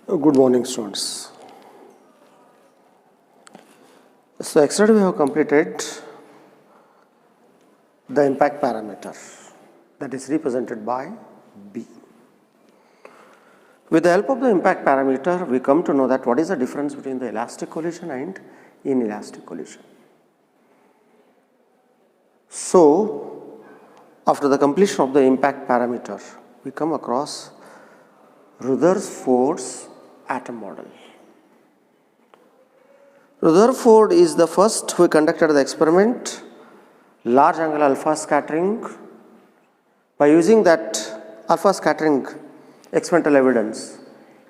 Good morning, students. So, yesterday we have completed the impact parameter that is represented by B. With the help of the impact parameter, we come to know that what is the difference between the elastic collision and inelastic collision. So, after the completion of the impact parameter, we come across Rutherford's atom model. Rutherford is the first who conducted the experiment, large angle alpha scattering. By using that alpha scattering experimental evidence,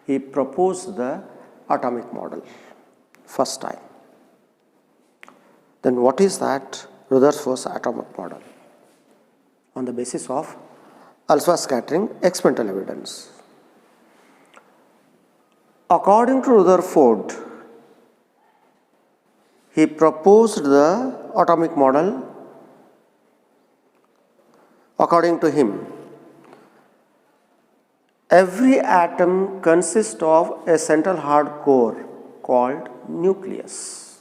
he proposed the atomic model first time. Then what is that Rutherford's atomic model? On the basis of alpha scattering experimental evidence. According to Rutherford, he proposed the atomic model. According to him, every atom consists of a central hard core called nucleus,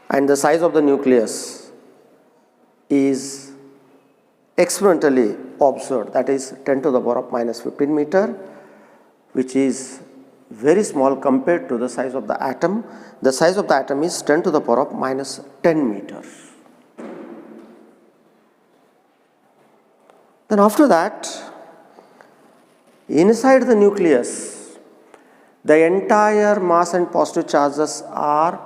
and the size of the nucleus is experimentally observed, that is 10 to the power of minus 15 meter, which is very small compared to the size of the atom. The size of the atom is 10 to the power of minus 10 meter. Then after that, inside the nucleus, the entire mass and positive charges are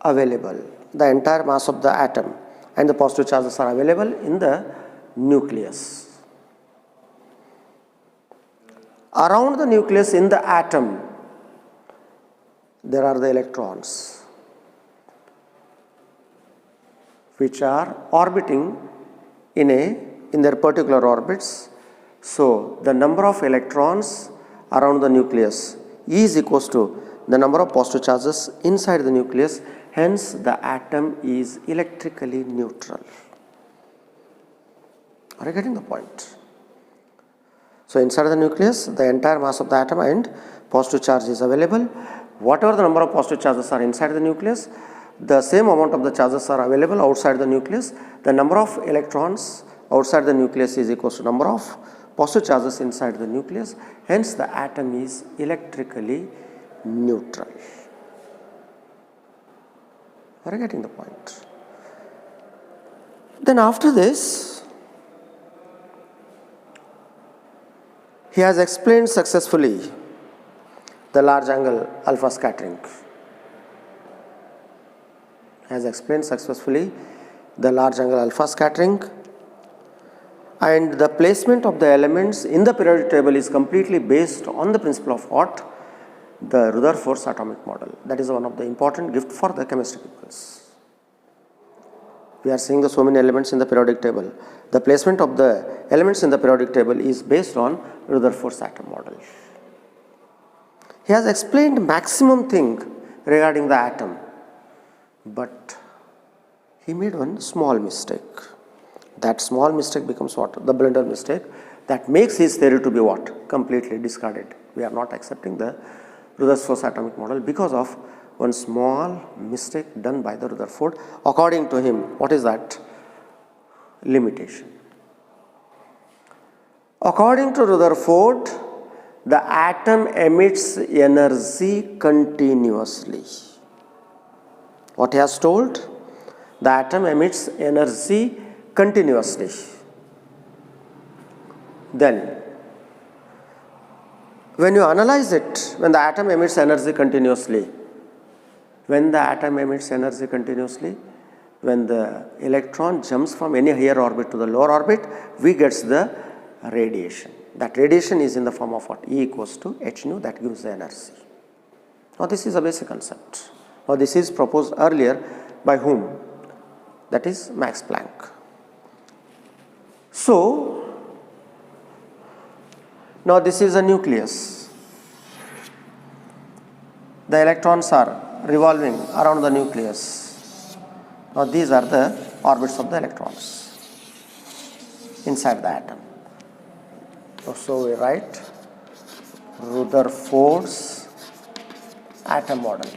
available. The entire mass of the atom and the positive charges are available in the nucleus. Around the nucleus in the atom, there are the electrons which are orbiting in their particular orbits. So, the number of electrons around the nucleus is equals to the number of positive charges inside the nucleus, hence the atom is electrically neutral. Are you getting the point? So, inside the nucleus, the entire mass of the atom and positive charge is available. Whatever the number of positive charges are inside the nucleus, the same amount of the charges are available outside the nucleus. The number of electrons outside the nucleus is equal to number of positive charges inside the nucleus. Hence, the atom is electrically neutral. Are you getting the point? Then after this, he has explained successfully the large angle alpha scattering. Has explained successfully the large angle alpha scattering, and the placement of the elements in the periodic table is completely based on the principle of what? The Rutherford's atomic model. That is one of the important gift for the chemistry pupils. We are seeing so many elements in the periodic table. The placement of the elements in the periodic table is based on Rutherford's atom model. He has explained maximum thing regarding the atom, but he made one small mistake. That small mistake becomes what? The blunder mistake that makes his theory to be what? Completely discarded. We are not accepting the Rutherford's atomic model because of one small mistake done by the Rutherford. According to him, what is that? Limitation. According to Rutherford, the atom emits energy continuously. What he has told? The atom emits energy continuously. Then, when you analyze it, when the atom emits energy continuously, when the electron jumps from any higher orbit to the lower orbit, we get the radiation. That radiation is in the form of what? E equals to h nu, that gives the energy. Now, this is a basic concept. Now, this is proposed earlier by whom? That is Max Planck. So, now this is a nucleus. The electrons are revolving around the nucleus. Now, these are the orbits of the electrons inside the atom. So we write Rutherford's atom model.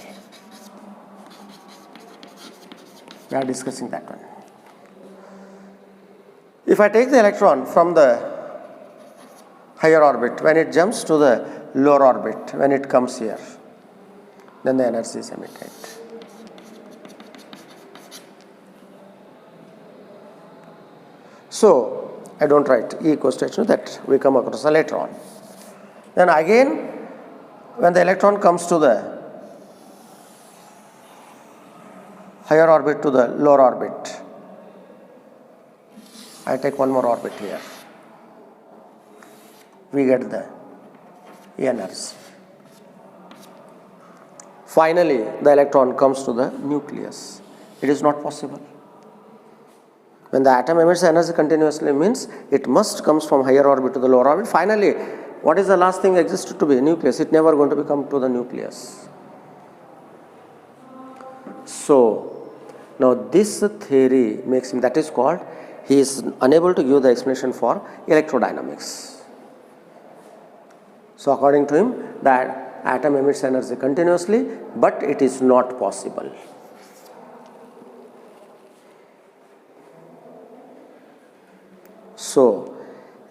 We are discussing that one. If I take the electron from the higher orbit, when it jumps to the lower orbit, when it comes here, then the energy is emitted. So, I don't write E equals to h, that we come across later on. Then again, when the electron comes to the higher orbit to the lower orbit, I take one more orbit here, we get the energy. Finally, the electron comes to the nucleus. It is not possible. When the atom emits energy continuously, means it must comes from higher orbit to the lower orbit. Finally, what is the last thing existed to be? Nucleus. It never going to become to the nucleus. So, now this theory makes him, that is called, he is unable to give the explanation for electrodynamics. So, according to him, that atom emits energy continuously, but it is not possible. So,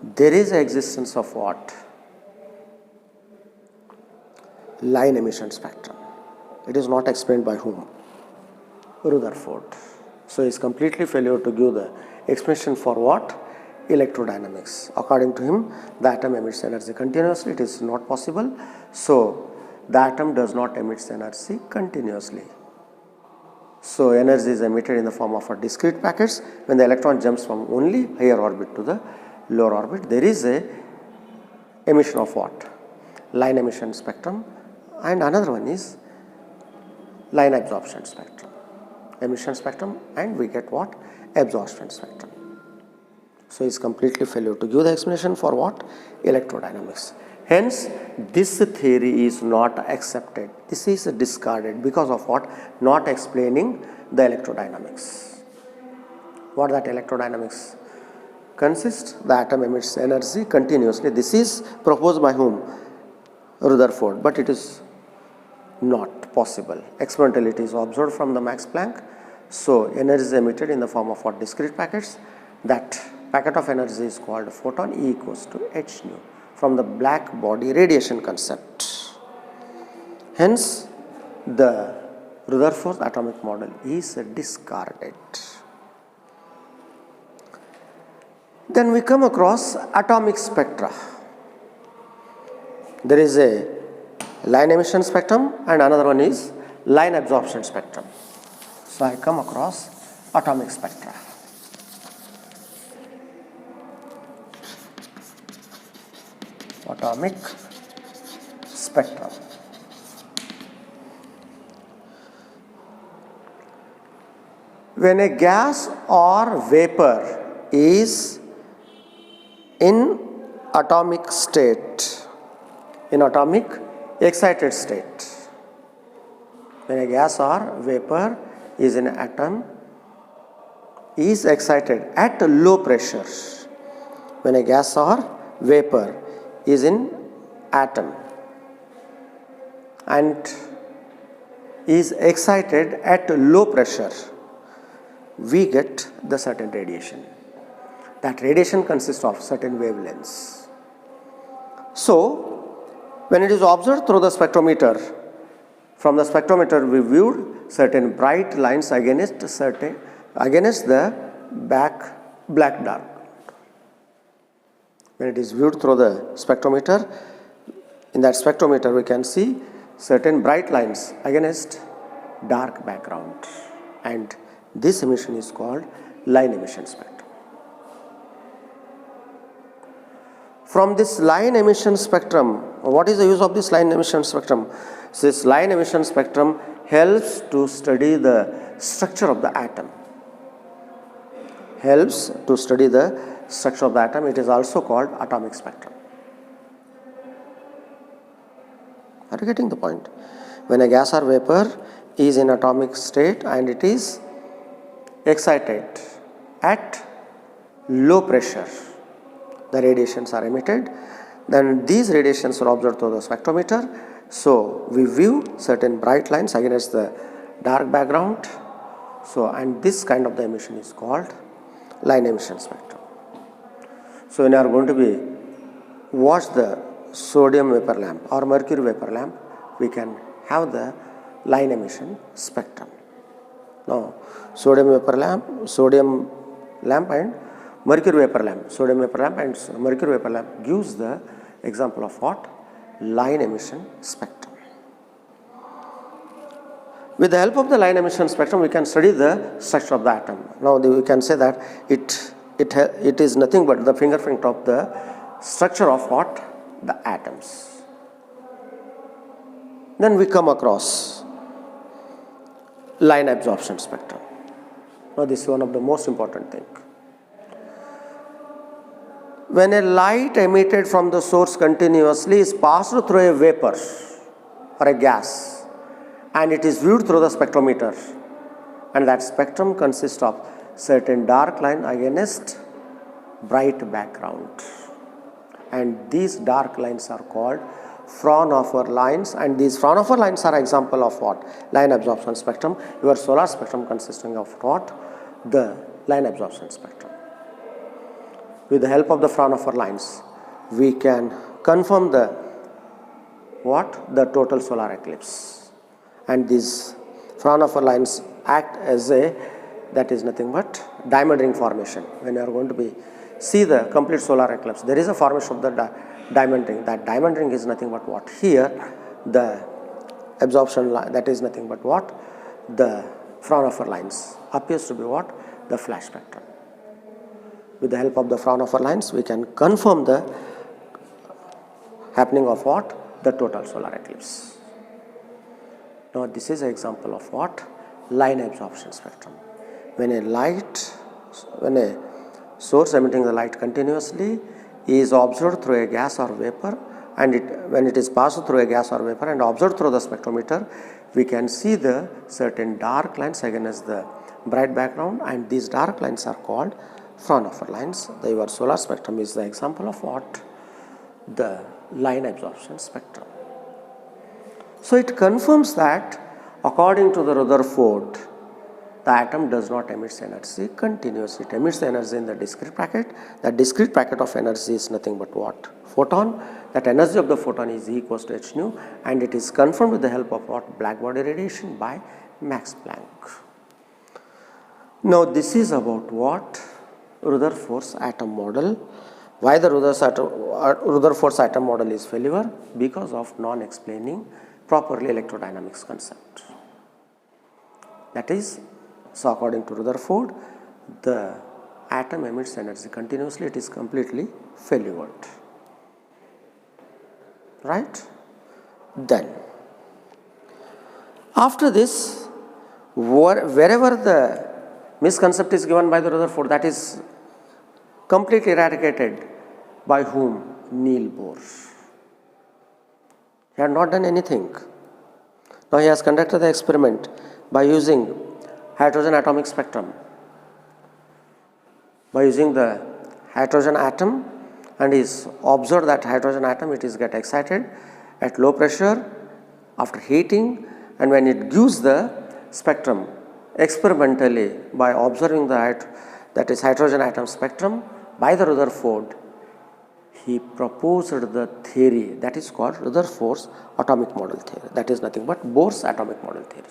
there is existence of what? Line emission spectrum. It is not explained by whom? Rutherford. So, he is completely failure to give the explanation for what? Electrodynamics. According to him, the atom emits energy continuously. It is not possible. So, the atom does not emit energy continuously. So, energy is emitted in the form of a discrete packets. When the electron jumps from only higher orbit to the lower orbit, there is a emission of what? Line emission spectrum, and another one is line absorption spectrum. Emission spectrum, and we get what? Absorption spectrum. So, is completely failure to give the explanation for what? Electrodynamics. Hence, this theory is not accepted. This is discarded because of what? Not explaining the electrodynamics. What that electrodynamics consists? The atom emits energy continuously. This is proposed by whom? Rutherford, but it is not possible. Experimentally, it is observed from the Max Planck. So, energy is emitted in the form of what? Discrete packets. That packet of energy is called a photon. E equals to h nu, from the black body radiation concept. Hence, the Rutherford atomic model is discarded. Then we come across atomic spectra. There is a line emission spectrum and another one is line absorption spectrum. So, I come across atomic spectra. Atomic spectrum. When a gas or vapor is in atomic state, in atomic excited state, when a gas or vapor is in atom, is excited at low pressure, when a gas or vapor is in atom and is excited at low pressure, we get the certain radiation. That radiation consists of certain wavelengths. So, when it is observed through the spectrometer, from the spectrometer we viewed certain bright lines against the black dark. When it is viewed through the spectrometer, in that spectrometer we can see certain bright lines against dark background, and this emission is called line emission spectrum. From this line emission spectrum, what is the use of this line emission spectrum? So, this line emission spectrum helps to study the structure of the atom. Helps to study the structure of the atom. It is also called atomic spectrum. Are you getting the point? When a gas or vapor is in atomic state and it is excited at low pressure, the radiations are emitted. Then these radiations are observed through the spectrometer. So we view certain bright lines against the dark background. So, and this kind of the emission is called line emission spectrum. So when you are going to be watch the sodium vapor lamp or mercury vapor lamp, we can have the line emission spectrum. Now, sodium lamp and mercury vapor lamp, sodium vapor lamp and mercury vapor lamp gives the example of what? Line emission spectrum. With the help of the line emission spectrum, we can study the structure of the atom. Now, we can say that it is nothing but the fingerprint of the structure of what? The atoms. Then we come across line absorption spectrum. Now, this is one of the most important things. When a light emitted from the source continuously is passed through a vapor or a gas, and it is viewed through the spectrometer, and that spectrum consists of certain dark line against bright background, and these dark lines are called Fraunhofer lines, and these Fraunhofer lines are example of what? Line absorption spectrum. Your solar spectrum consisting of what? The line absorption spectrum. With the help of the Fraunhofer lines, we can confirm the what? The total solar eclipse. And these Fraunhofer lines act as a, that is nothing but diamond ring formation. When you are going to be see the complete solar eclipse, there is a formation of the diamond ring. That diamond ring is nothing but what? Here, the absorption line, that is nothing but what? The Fraunhofer lines appears to be what? The flash spectrum. With the help of the Fraunhofer lines, we can confirm the happening of what? The total solar eclipse. Now, this is an example of what? Line absorption spectrum. When a source emitting the light continuously is observed through a gas or vapor, and when it is passed through a gas or vapor and observed through the spectrometer, we can see the certain dark lines against the bright background, and these dark lines are called Fraunhofer lines. Your solar spectrum is the example of what? The line absorption spectrum. So it confirms that according to the Rutherford, the atom does not emit energy continuously. It emits energy in the discrete packet. The discrete packet of energy is nothing but what? Photon. That energy of the photon is E equals to h nu, and it is confirmed with the help of what? Black body radiation by Max Planck. Now this is about what? Rutherford's atom model. Why the Rutherford's atom model is failure? Because of non-explaining properly electrodynamics concept. That is, so according to Rutherford, the atom emits energy continuously, it is completely failured. Right? Then, after this, wherever the misconcept is given by the Rutherford, that is completely eradicated by whom? Niels Bohr. He had not done anything. Now he has conducted the experiment by using hydrogen atomic spectrum. By using the hydrogen atom, and is observed that hydrogen atom, it is get excited at low pressure after heating, and when it gives the spectrum experimentally by observing the that is hydrogen atom spectrum by the Rutherford, he proposed the theory that is called Rutherford's atomic model theory. That is nothing but Bohr's atomic model theory.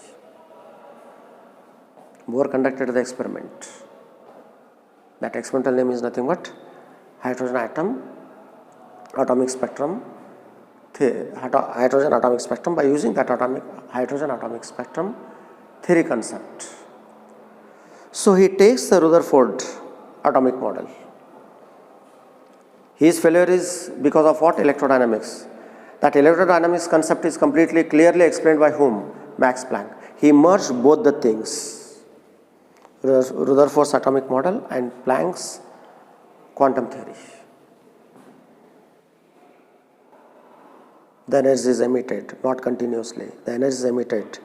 Bohr conducted the experiment. That experimental name is nothing but hydrogen atom atomic spectrum, hydrogen atomic spectrum, by using that hydrogen atomic spectrum theory concept. So he takes the Rutherford atomic model. His failure is because of what? Electrodynamics. That electrodynamics concept is completely clearly explained by whom? Max Planck. He merged both the things, Rutherford's atomic model and Planck's quantum theory. The energy is emitted not continuously. The energy is emitted,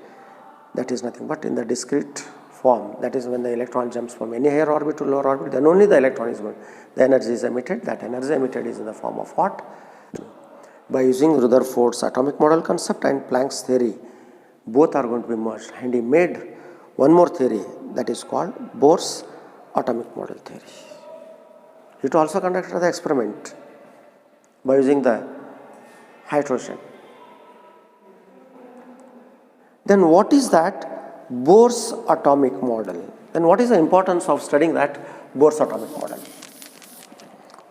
that is nothing but in the discrete form. That is when the electron jumps from any higher orbit to lower orbit, then only the electron is going. The energy is emitted. That energy emitted is in the form of what? by using Rutherford's atomic model concept and Planck's theory. Both are going to be merged, and he made one more theory that is called Bohr's atomic model theory. It also conducted the experiment by using the hydrogen. Then what is that Bohr's atomic model? Then what is the importance of studying that Bohr's atomic model?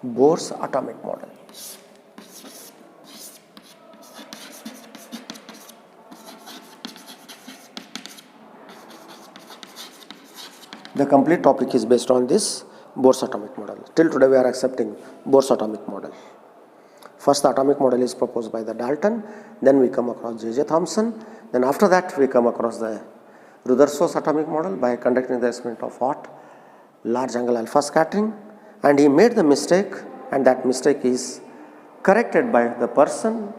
Bohr's atomic model. The complete topic is based on this Bohr's atomic model. Till today we are accepting Bohr's atomic model. First the atomic model is proposed by the Dalton, then we come across J.J. Thomson, then after that we come across the Rutherford's atomic model by conducting the experiment of what? Large angle alpha scattering, and he made the mistake, and that mistake is corrected by the person,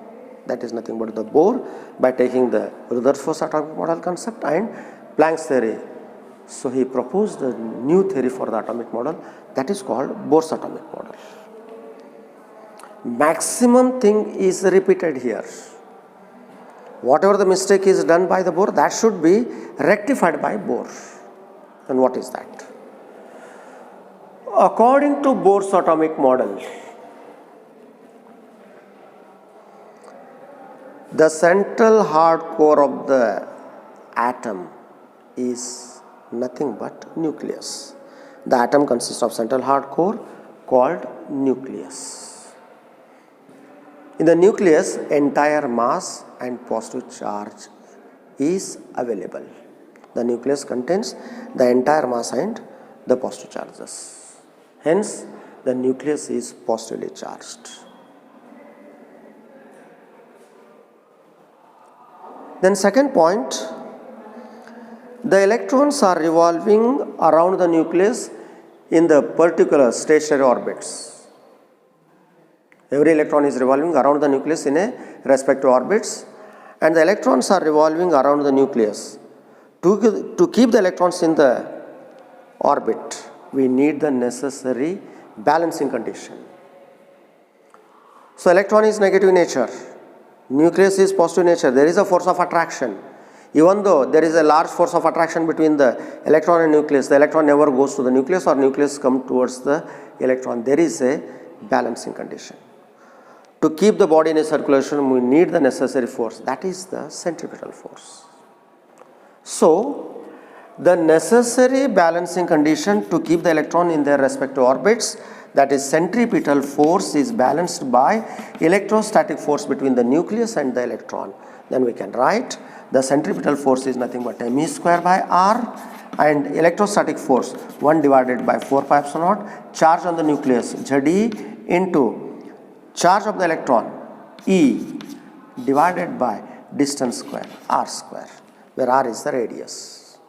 that is nothing but the Bohr, by taking the Rutherford's atomic model concept and Planck's theory. So he proposed a new theory for the atomic model, that is called Bohr's atomic model. Maximum thing is repeated here. Whatever the mistake is done by the Bohr, that should be rectified by Bohr. And what is that? According to Bohr's atomic model, the central hard core of the atom is nothing but nucleus. The atom consists of central hard core called nucleus. In the nucleus, entire mass and positive charge is available. The nucleus contains the entire mass and the positive charges. Hence, the nucleus is positively charged. Then second point, the electrons are revolving around the nucleus in the particular stationary orbits. Every electron is revolving around the nucleus in a respective orbits, and the electrons are revolving around the nucleus. To keep the electrons in the orbit, we need the necessary balancing condition. So electron is negative nature, nucleus is positive nature, there is a force of attraction. Even though there is a large force of attraction between the electron and nucleus, the electron never goes to the nucleus or nucleus come towards the electron. There is a balancing condition. To keep the body in a circulation, we need the necessary force, that is the centripetal force. So, the necessary balancing condition to keep the electron in their respective orbits, that is centripetal force, is balanced by electrostatic force between the nucleus and the electron. Then we can write the centripetal force is nothing but me square by r, and electrostatic force 1 divided by 4 pi epsilon naught, charge on the nucleus Ze into charge of the electron E divided by distance square r square, where r is the radius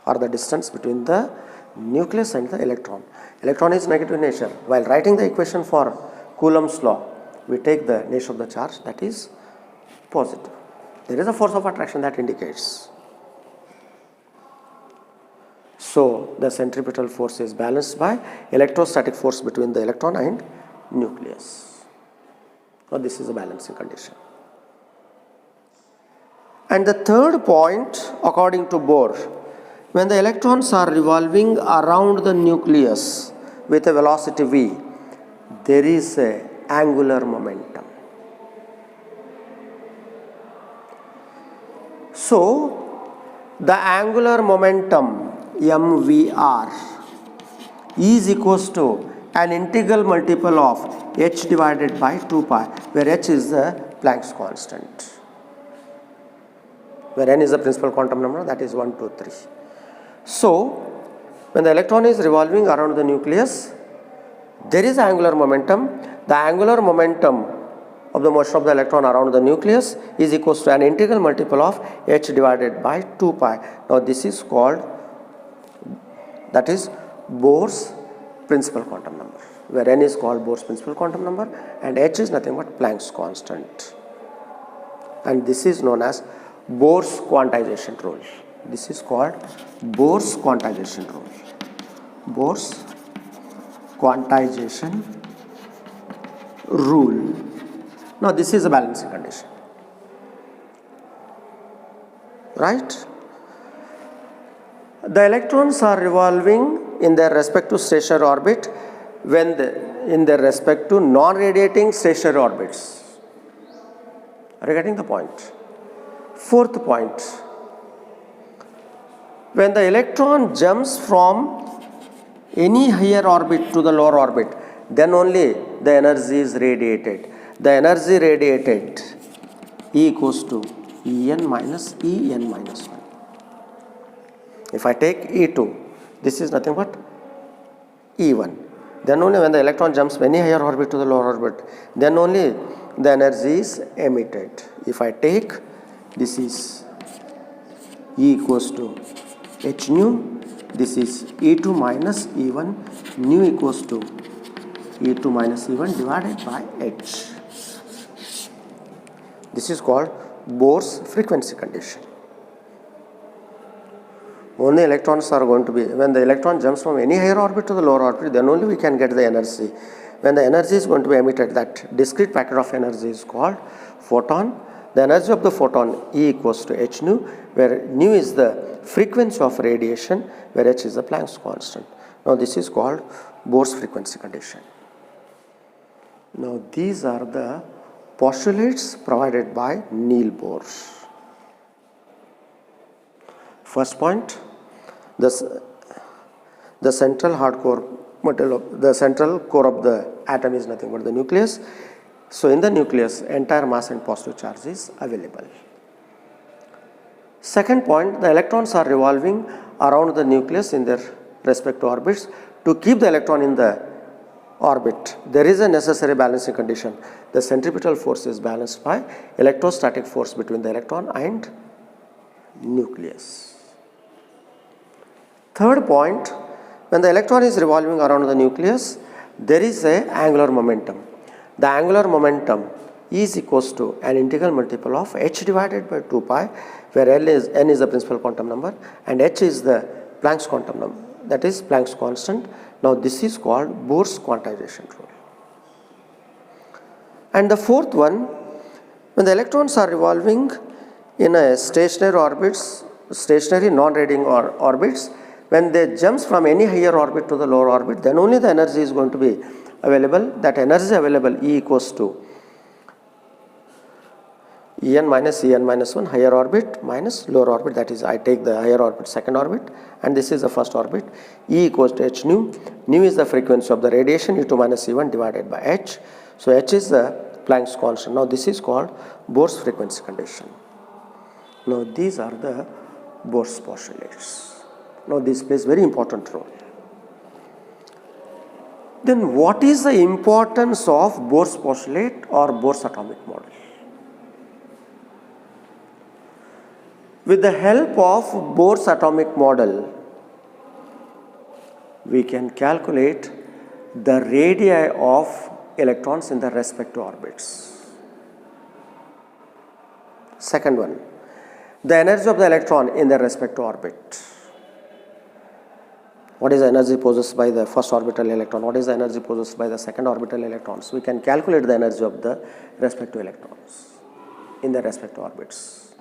or the distance between the nucleus and the electron. Electron is negative nature. While writing the equation for Coulomb's law, we take the nature of the charge, that is positive. There is a force of attraction that indicates. So the centripetal force is balanced by electrostatic force between the electron and nucleus. So this is a balancing condition. And the third point, according to Bohr, when the electrons are revolving around the nucleus with a velocity v, there is a angular momentum. So, the angular momentum mvr is equals to an integral multiple of h divided by 2 pi, where h is the Planck's constant, where n is the principal quantum number, that is 1, 2, 3. So, when the electron is revolving around the nucleus, there is angular momentum. The angular momentum of the motion of the electron around the nucleus is equals to an integral multiple of h divided by 2 pi. Now this is called, that is Bohr's principal quantum number, where n is called Bohr's principal quantum number and h is nothing but Planck's constant. And this is known as Bohr's quantization rule. This is called Bohr's quantization rule. Bohr's quantization rule. Now this is a balancing condition, right? The electrons are revolving in their respective stationary orbit when in their respect to non-radiating stationary orbits. Are you getting the point? Fourth point, when the electron jumps from any higher orbit to the lower orbit, then only the energy is radiated. The energy radiated E equals to En minus En minus 1. If I take E2, this is nothing but E1. Then only when the electron jumps from any higher orbit to the lower orbit, then only the energy is emitted. If I take, this is E equals to h nu, this is E2 minus E1, nu equals to E2 minus E1 divided by h. This is called Bohr's frequency condition. Only electrons are going to be, when the electron jumps from any higher orbit to the lower orbit, then only we can get the energy. When the energy is going to be emitted, that discrete packet of energy is called photon. The energy of the photon E equals to h nu, where nu is the frequency of radiation, where h is the Planck's constant. Now this is called Bohr's frequency condition. Now these are the postulates provided by Niels Bohr. First point, the central hardcore material of the central core of the atom is nothing but the nucleus. So in the nucleus, entire mass and positive charge is available. Second point, the electrons are revolving around the nucleus in their respective orbits. To keep the electron in the orbit, there is a necessary balancing condition. The centripetal force is balanced by electrostatic force between the electron and nucleus. Third point, when the electron is revolving around the nucleus, there is a angular momentum. The angular momentum is equals to an integral multiple of h divided by 2 pi, where n is the principal quantum number and h is the Planck's quantum number, that is Planck's constant. Now this is called Bohr's quantization rule. And the fourth one, when the electrons are revolving in a stationary orbits, stationary non-radiating orbits, when they jumps from any higher orbit to the lower orbit, then only the energy is going to be available. That energy available E equals to En minus 1, higher orbit minus lower orbit, that is I take the higher orbit second orbit and this is the first orbit. E equals to h nu, nu is the frequency of the radiation, E2 minus E1 divided by h. So h is the Planck's constant. Now this is called Bohr's frequency condition. Now these are the Bohr's postulates. Now this plays very important role. Then what is the importance of Bohr's postulate or Bohr's atomic model? With the help of Bohr's atomic model, we can calculate the radii of electrons in their respective orbits. Second one, the energy of the electron in their respective orbit. What is the energy possessed by the first orbital electron? What is the energy possessed by the second orbital electrons? We can calculate the energy of the respective electrons in their respective orbits.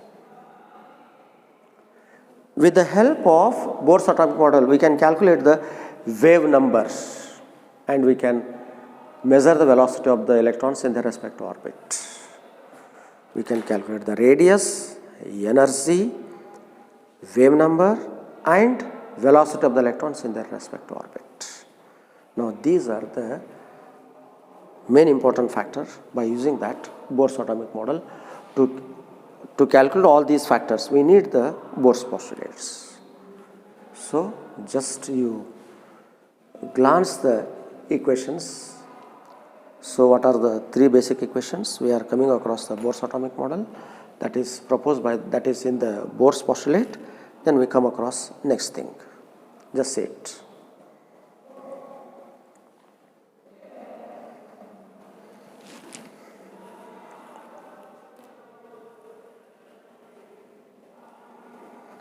With the help of Bohr's atomic model, we can calculate the wave numbers and we can measure the velocity of the electrons in their respective orbit. We can calculate the radius, energy, wave number and velocity of the electrons in their respective orbit. Now these are the main important factors. By using that Bohr's atomic model, to calculate all these factors, we need the Bohr's postulates. So just you glance the equations. So what are the three basic equations? We are coming across the Bohr's atomic model that is proposed by, that is in the Bohr's postulate. Then we come across next thing. Just say it.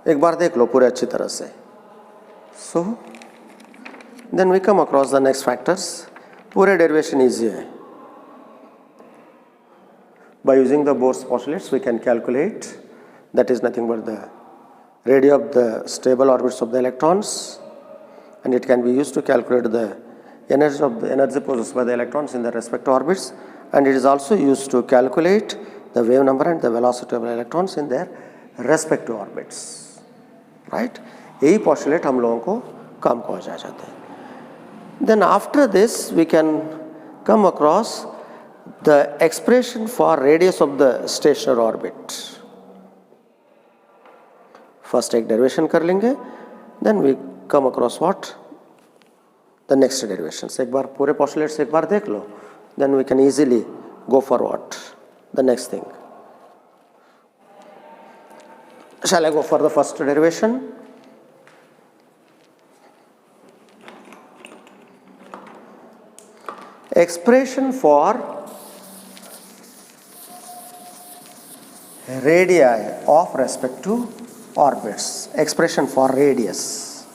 एक बार देख लो पूरे अच्छी तरह से. So then we come across the next factors. पूरे derivation easy है. By using the Bohr's postulates, we can calculate, that is nothing but the radii of the stable orbits of the electrons, and it can be used to calculate the energy possessed by the electrons in the respective orbits, and it is also used to calculate the wave number and the velocity of the electrons in their respective orbits, right? यही postulate हम लोगों को काम को आ जाते हैं. Then after this we can come across the expression for radius of the stationary orbit. First एक derivation कर लेंगे, then we come across what? The next derivations. एक बार पूरे postulates एक बार देख लो, then we can easily go for what? The next thing. Shall I go for the first derivation? Expression for radii of respective orbits. Expression for radius.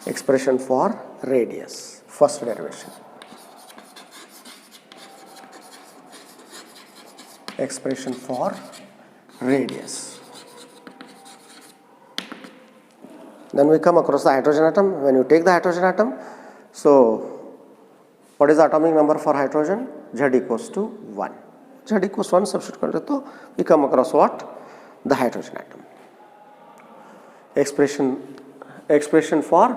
Expression for radius. First derivation. Expression for radius. Then we come across the hydrogen atom. When you take the hydrogen atom, so what is the atomic number for hydrogen? Z equals to 1. Z equals to 1 substitute करते तो we come across what? The hydrogen atom. Expression for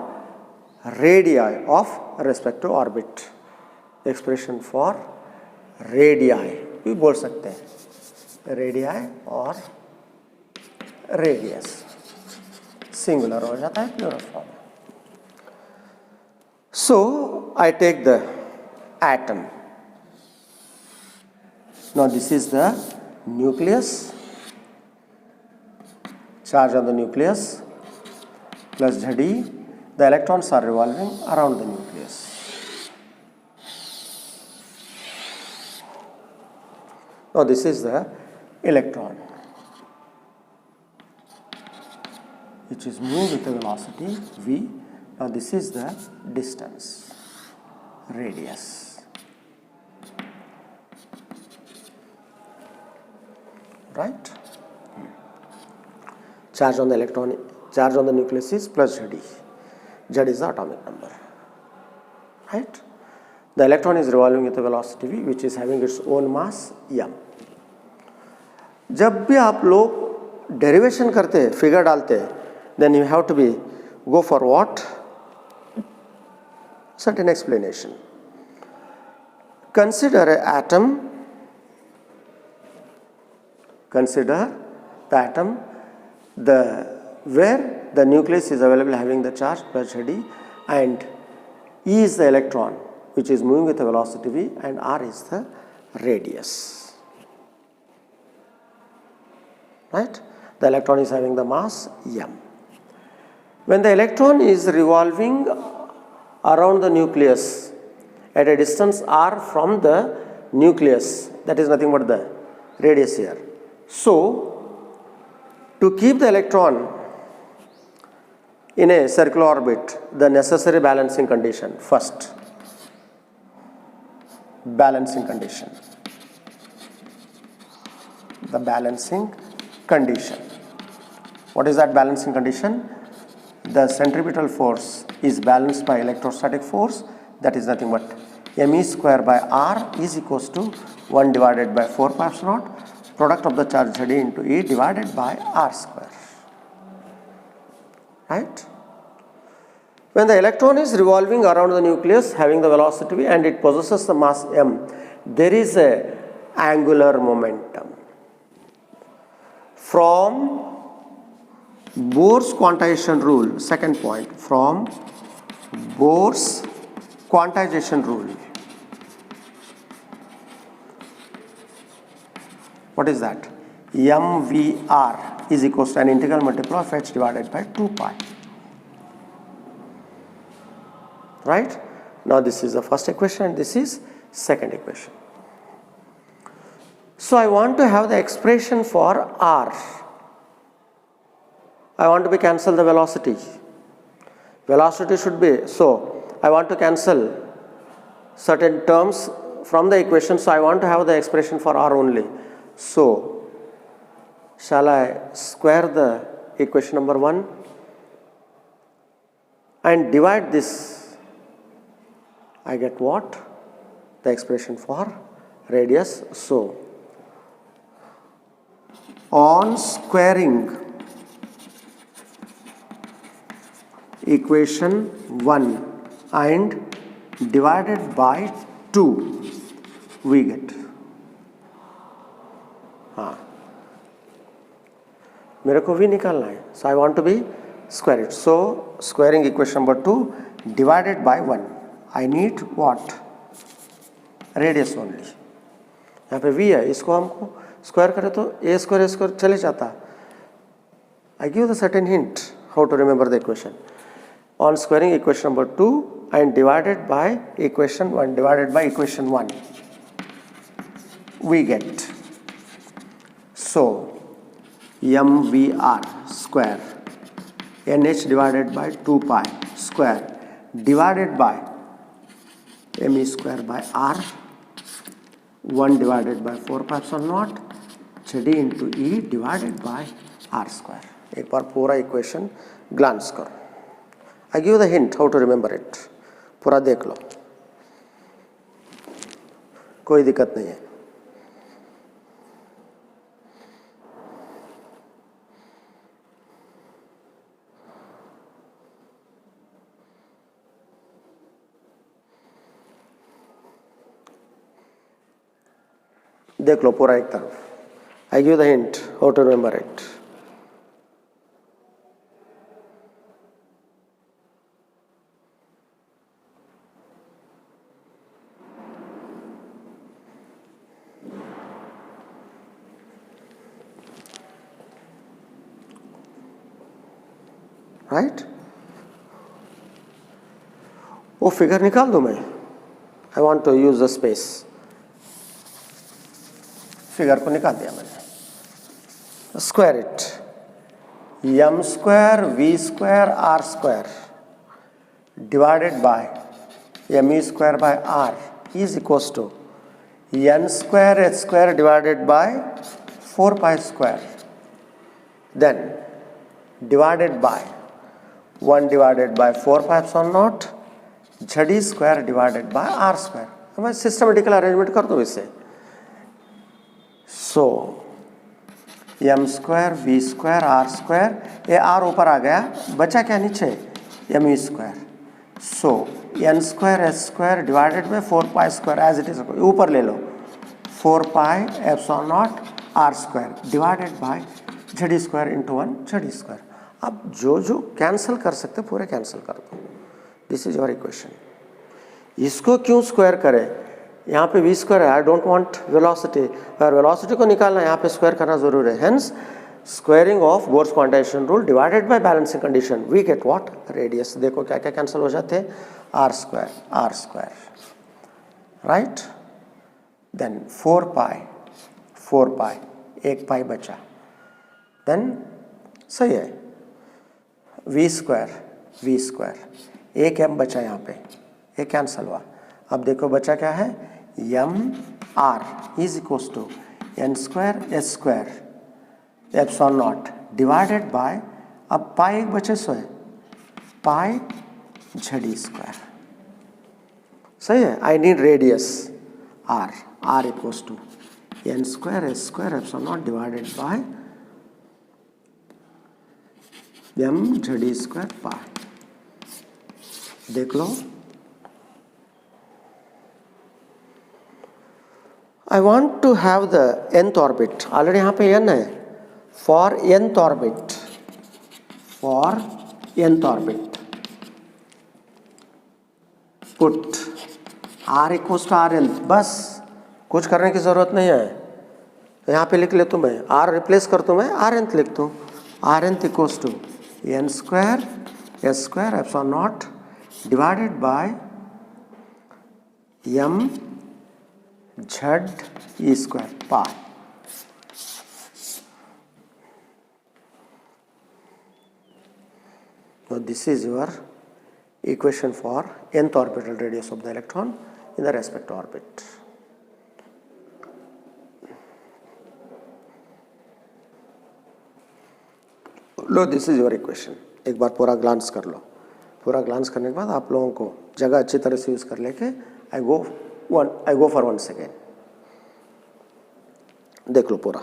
radii of respective orbit. Expression for radii भी बोल सकते हैं, radii और radius. Singular हो जाता है plural form. So I take the atom. Now this is the nucleus, charge on the nucleus plus Zd. The electrons are revolving around the nucleus. Now this is the electron, which is moving with a velocity v. Now this is the distance, radius, right? Charge on the electron, charge on the nucleus is plus Zd. Z is the atomic number, right? The electron is revolving with a velocity v, which is having its own mass m. जब भी आप लोग derivation करते हैं, figure डालते हैं, then you have to be go for what? Certain explanation. Consider an atom. Consider the atom, where the nucleus is available having the charge plus Zd, and E is the electron which is moving with a velocity v, and r is the radius, right? The electron is having the mass m. When the electron is revolving around the nucleus at a distance r from the nucleus, that is nothing but the radius here. So to keep the electron in a circular orbit, the necessary balancing condition, first balancing condition, the balancing condition. What is that balancing condition? The centripetal force is balanced by electrostatic force, that is nothing but me square by r is equals to 1 divided by 4 pi epsilon naught, product of the charge Zd into E divided by r square, right? When the electron is revolving around the nucleus having the velocity v and it possesses the mass m, there is a angular momentum. From Bohr's quantization rule, second point, from Bohr's quantization rule. What is that? mvr is equals to an integral multiple of h divided by 2 pi. Right? Now this is the first equation and this is second equation. So I want to have the expression for r. I want to be cancel the velocity. Velocity should be, so I want to cancel certain terms from the equation, so I want to have the expression for r only. So shall I square the equation number 1 and divide this? I get what? The expression for radius. So on squaring equation 1 and divided by 2 we get, मेरे को भी निकालना है, so I want to be square it. So squaring equation number 2 divided by 1, I need what? Radius only. यहाँ पे v है, इसको हमको स्क्वायर करें तो a square चले जाता. I give the certain hint how to remember the equation. On squaring equation number 2 and divided by equation 1 divided by equation 1 we get, so mvr square nh divided by 2 pi square divided by me square by r 1 divided by 4 pi epsilon naught z into e divided by r square. एक बार पूरा equation glance करो. I give the hint how to remember it. पूरा देख लो, कोई दिक्कत नहीं है. देख लो पूरा एक तरफ. I give the hint how to remember it. Right वो फिगर निकाल दूं मैं. I want to use the space. Figure को निकाल दिया मैंने. Square it. m square v square r square divided by me square by r is equals to n square h square divided by 4 pi square then divided by 1 divided by 4 pi epsilon naught z square divided by r square. मैं systematical arrangement कर दूँ इससे. So m square v square r square, ये r ऊपर आ गया, बचा क्या नीचे? me square. So n square h square divided by 4 pi square as it is, ऊपर ले लो 4 pi epsilon naught r square divided by z square into 1 z square. अब जो कैंसिल कर सकते पूरे कैंसिल कर दो. This is your equation. इसको क्यों स्क्वायर करें? यहाँ पे v स्क्वायर है. आई डोंट वांट वेलोसिटी, और वेलोसिटी को निकालना यहाँ पे स्क्वायर करना जरूर है. Hence squaring of Bohr's quantization rule divided by balancing condition we get what? Radius. देखो क्या क्या कैंसिल हो जाते हैं. r square right. Then 4 pi एक पाई बचा. देन सही है v स्क्वायर एक m बचा यहाँ पे, एक कैंसल हुआ. अब देखो बचा क्या है? m r is equals to n square s square epsilon naught divided by, अब पाई एक बचे सो है पाई z स्क्वायर. सही है. I need radius r equals to n square s square epsilon naught divided by m z square pi. देख लो. I want to have the nth orbit. Already यहाँ पे n है. For nth orbit, put r equals to r nth. बस कुछ करने की जरूरत नहीं है. यहाँ पे लिख ले तो मैं r रिप्लेस कर दूँ, मैं r nth लिख दूँ. r nth equals to n square s square epsilon naught divided by m z e square pi. So this is your equation for nth orbital radius of the electron. in the respective orbit. Low this is your equation. एक बार पूरा glance कर लो. पूरा glance करने के बाद आप लोगों को जगह अच्छी तरह से यूज कर लेके आई गो फॉर वन सेकेंड. देख लो पूरा.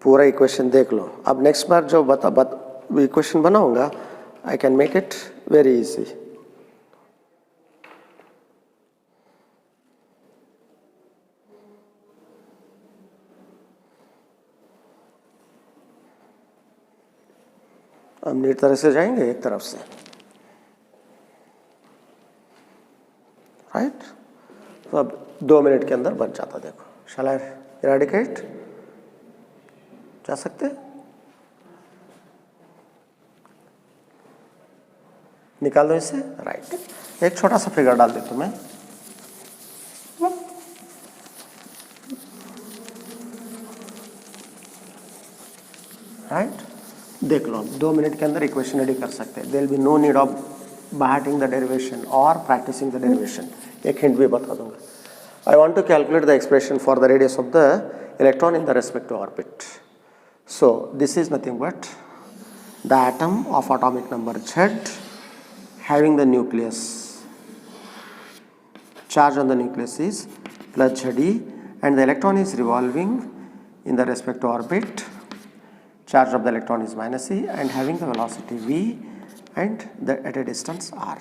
पूरा इक्वेशन देख लो. अब नेक्स्ट बार जो इक्वेशन बनाऊंगा I can make it very easy. हम नीट तरह से जाएंगे एक तरफ से, राइट. तो अब 2 मिनट के अंदर बन जाता. देखो शैल आई इरेडिकेट. जा सकते निकाल दो इसे, राइट. एक छोटा सा फिगर डाल देता हूं मैं. राइट. देख लो 2 मिनट के अंदर इक्वेशन रेडी कर सकते हैं. There will be no need of byhearting the derivation और प्रैक्टिसिंग द डेरिवेशन. एक हिंट भी बता दूंगा. I want to calculate the expression for the radius of the electron in the respective orbit. So this is nothing but the atom of atomic number Z having the nucleus. Charge on the nucleus is plus Ze and the electron is revolving in the respective orbit. Charge of the electron is minus e and having the velocity v and at a distance r.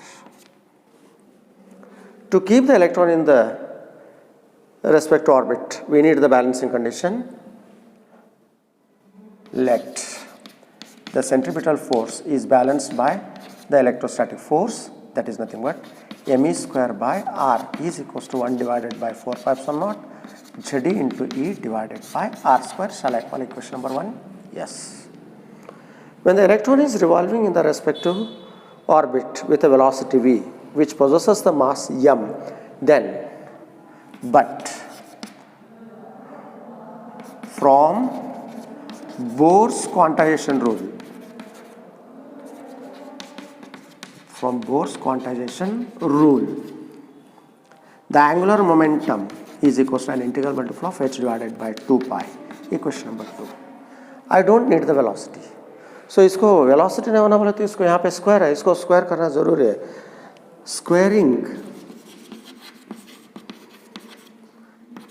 To keep the electron in the respective orbit, we need the balancing condition. Let the centripetal force is balanced by the electrostatic force, that is nothing but me square by r is equals to 1 divided by 4 pi epsilon naught Ze into e divided by r square. Shall I call equation number 1? Yes. When the electron is revolving in the respective orbit with a velocity v which possesses the mass m, then but from Bohr's quantization rule, the angular momentum is equals to an integral multiple of h divided by 2 pi. Equation number 2. I don't need the velocity. So इसको velocity नहीं होना बोले तो इसको यहाँ पे square है, इसको square करना जरूरी है. Squaring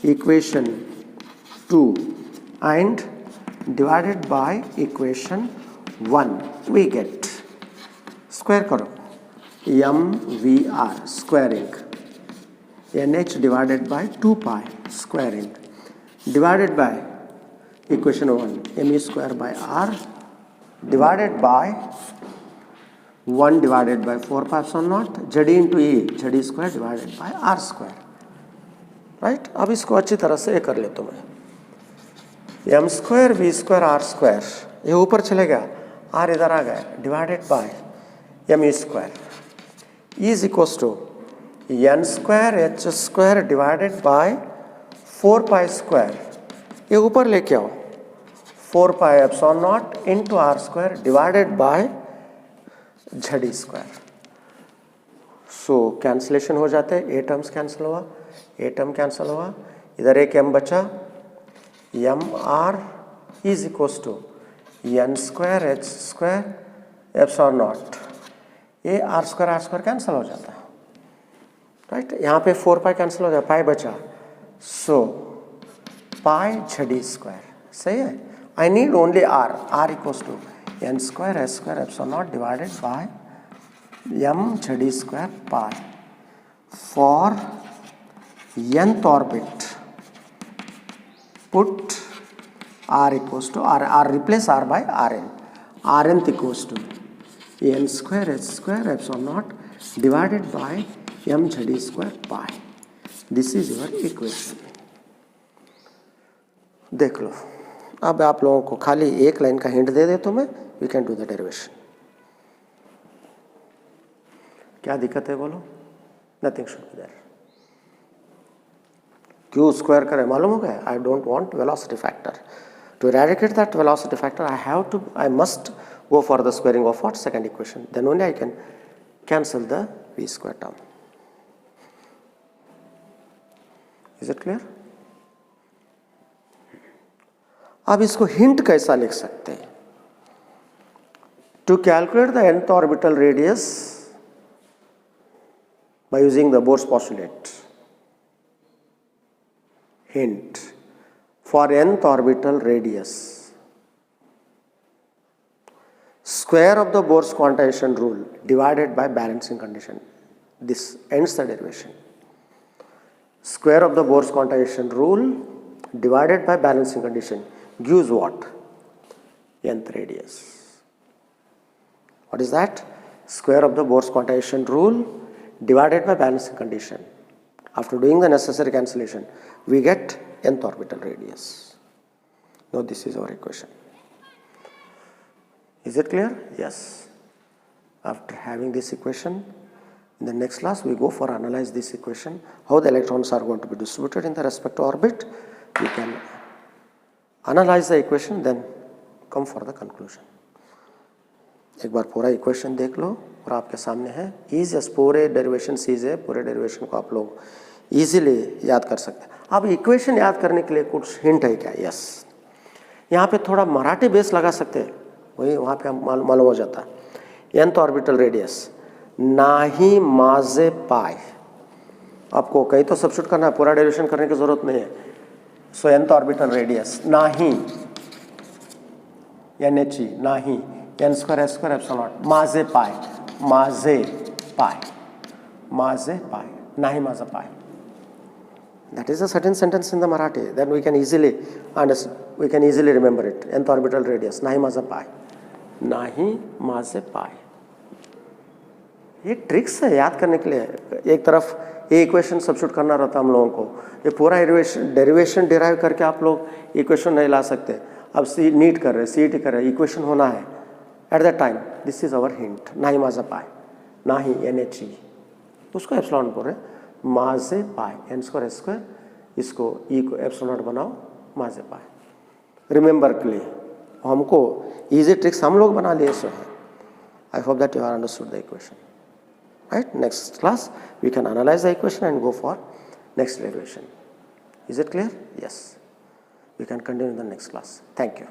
equation 2 and divided by equation 1 we get square करो mvr squaring nh divided by 2 pi squaring divided by equation 1 me square by r divided by 1 divided by 4 pi epsilon naught Ze into e Ze square divided by r square. Right. अब इसको अच्छी तरह से ये कर लेता हूँ मैं. M square V square R square ये ऊपर चले गया, आर इधर आ गया, divided by M E square is equals to N square H square divided by 4 pi square. ये ऊपर लेके आओ 4 pi epsilon naught into R square divided by Ze square. So cancellation हो जाते हैं. ए टर्म्स कैंसिल हुआ, ए टर्म कैंसिल हुआ, इधर एक एम बचा. M R is equals to N square H square epsilon naught. ये आर स्क्वायर कैंसिल हो जाता है. राइट. यहाँ पे 4 पाई कैंसिल हो गया, पाई बचा. So pi Ze square. सही है. I need only R. R equals to N square H square epsilon naught divided by M Ze square pi. For nth orbit put r equals to r replace r by rn. Rnth equals to n square h square epsilon naught divided by m Ze square pi. This is your equation. देख लो. अब आप लोगों को खाली एक line का hint दे देता हूं मैं. We can do the derivation. क्या दिक्कत है बोलो. Nothing should be there. क्यों स्क्वायर करें मालूम हो गया. I don't want velocity factor. To eradicate that velocity factor, I must go for the squaring of what? Second equation. Then only I can cancel the v square term. Is it clear? अब इसको hint कैसा लिख सकते हैं? To calculate the nth orbital radius by using the Bohr's postulate. Hint. For nth orbital radius, square of the Bohr's quantization rule divided by balancing condition. This ends the derivation. Square of the Bohr's quantization rule divided by balancing condition gives what? Nth radius. What is that? Square of the Bohr's quantization rule divided by balancing condition. After doing the necessary cancellation, we get nth orbital radius. Now this is our equation. Is it clear? Yes. After having this equation, in the next class we go for analyze this equation, how the electrons are going to be distributed in the respective orbit. We can analyze the equation, then come for the conclusion. एक बार पूरा equation देख लो और आपके सामने है. Is पूरे derivation seize है, पूरे डेरिवेशन को आप लोग इजीली याद कर सकते हैं. अब इक्वेशन याद करने के लिए कुछ हिंट है क्या? यस. यहाँ पे थोड़ा मराठी बेस लगा सकते हैं, वही वहाँ पे मालूम हो जाता है. nth ऑर्बिटल रेडियस नाही माझे पाय. आपको कहीं तो सब्स्टिट्यूट करना है, पूरा डेरिवेशन करने की जरूरत नहीं है. सो nth ऑर्बिटल रेडियस नाही NHE नाही n square s square epsilon not माझे पाय, माझे पाय, माझे पाय, नाही माझा पाय. That is a certain sentence in the Marathi. Then we can easily understand, we can easily remember it. Nth orbital radius, nahi maza pi, nahi maze pi. ये tricks है याद करने के लिए. एक तरफ ये इक्वेशन सब्स्टिट्यूट करना रहता हम लोगों को. ये पूरा डेरिवेशन डिराइव करके आप लोग इक्वेशन नहीं ला सकते. अब नीट कर रहे, सीईटी कर रहे, इक्वेशन होना है. At that time this is our hint. नाही माजा पाई, नाही NHE, उसको एप्सिलॉन बोल रहे, माजे पाई, n स्क्वायर s स्क्वायर, इसको e को एप्सिलॉन नॉट बनाओ, माजे पाई. रिमेंबर के लिए हमको इजी ट्रिक्स हम लोग बना लिए सो है. I hope that you are understood the equation. Right? Next class we can analyze the equation and go for next derivation. Is it clear? Yes. We can continue in the next class. Thank you.